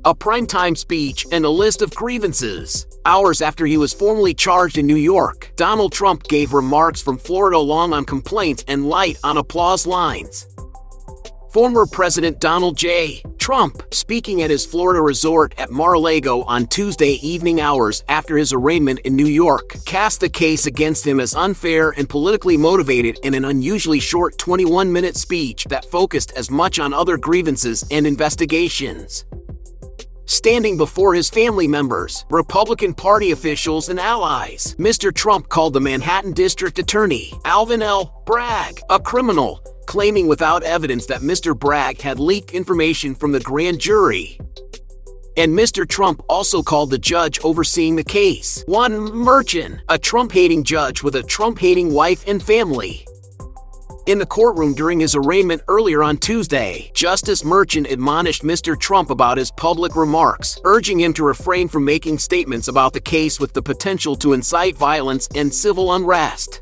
a primetime speech, and a list of grievances. Hours after he was formally charged in New York, Donald Trump gave remarks from Florida long on complaints and light on applause lines. Former President Donald J. Trump, speaking at his Florida resort at Mar-a-Lago on Tuesday evening hours after his arraignment in New York, cast the case against him as unfair and politically motivated in an unusually short 21-minute speech that focused as much on other grievances and investigations. Standing before his family members, Republican Party officials, and allies, Mr. Trump called the Manhattan District Attorney, Alvin L. Bragg, a criminal, claiming without evidence that Mr. Bragg had leaked information from the grand jury. And Mr. Trump also called the judge overseeing the case, Juan Merchan, a Trump-hating judge with a Trump-hating wife and family. In the courtroom during his arraignment earlier on Tuesday, Justice Merchan admonished Mr. Trump about his public remarks, urging him to refrain from making statements about the case with the potential to incite violence and civil unrest.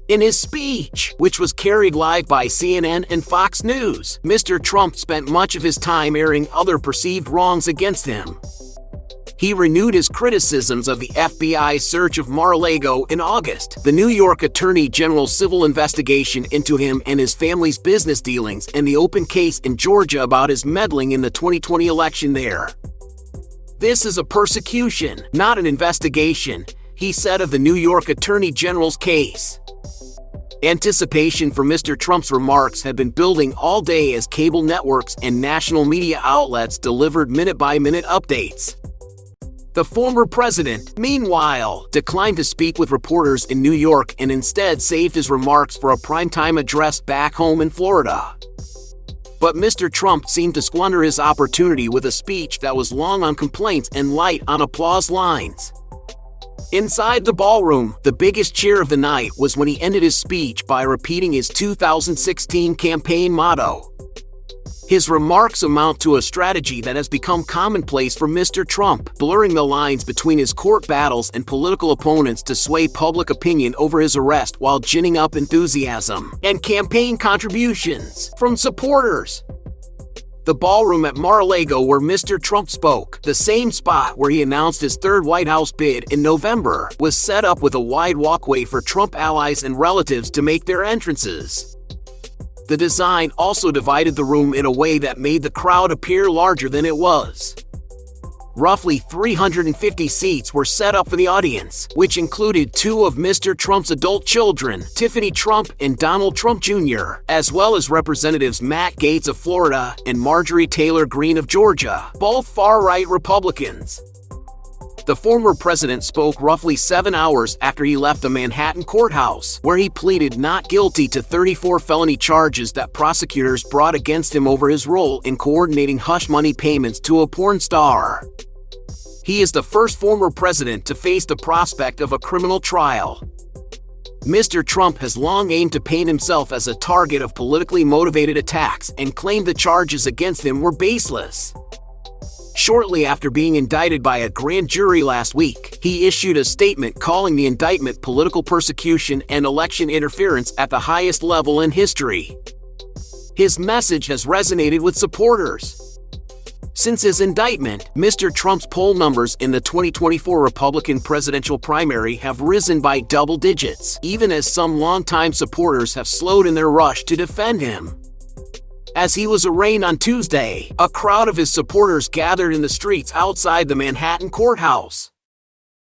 In his speech, which was carried live by CNN and Fox News, Mr. Trump spent much of his time airing other perceived wrongs against him. He renewed his criticisms of the FBI's search of Mar-a-Lago in August, the New York Attorney General's civil investigation into him and his family's business dealings, and the open case in Georgia about his meddling in the 2020 election there. "This is a persecution, not an investigation," he said of the New York Attorney General's case. Anticipation for Mr. Trump's remarks had been building all day as cable networks and national media outlets delivered minute-by-minute updates. The former president, meanwhile, declined to speak with reporters in New York and instead saved his remarks for a primetime address back home in Florida. But Mr. Trump seemed to squander his opportunity with a speech that was long on complaints and light on applause lines. Inside the ballroom, the biggest cheer of the night was when he ended his speech by repeating his 2016 campaign motto. His remarks amount to a strategy that has become commonplace for Mr. Trump, blurring the lines between his court battles and political opponents to sway public opinion over his arrest while ginning up enthusiasm and campaign contributions from supporters. The ballroom at Mar-a-Lago where Mr. Trump spoke, the same spot where he announced his third White House bid in November, was set up with a wide walkway for Trump allies and relatives to make their entrances. The design also divided the room in a way that made the crowd appear larger than it was. Roughly 350 seats were set up for the audience, which included two of Mr. Trump's adult children, Tiffany Trump and Donald Trump Jr., as well as Representatives Matt Gaetz of Florida and Marjorie Taylor Greene of Georgia, both far-right Republicans. The former president spoke roughly 7 hours after he left the Manhattan courthouse, where he pleaded not guilty to 34 felony charges that prosecutors brought against him over his role in coordinating hush money payments to a porn star. He is the first former president to face the prospect of a criminal trial. Mr. Trump has long aimed to paint himself as a target of politically motivated attacks and claimed the charges against him were baseless. Shortly after being indicted by a grand jury last week, he issued a statement calling the indictment political persecution and election interference at the highest level in history. His message has resonated with supporters. Since his indictment, Mr. Trump's poll numbers in the 2024 Republican presidential primary have risen by double digits, even as some longtime supporters have slowed in their rush to defend him. As he was arraigned on Tuesday, a crowd of his supporters gathered in the streets outside the Manhattan courthouse.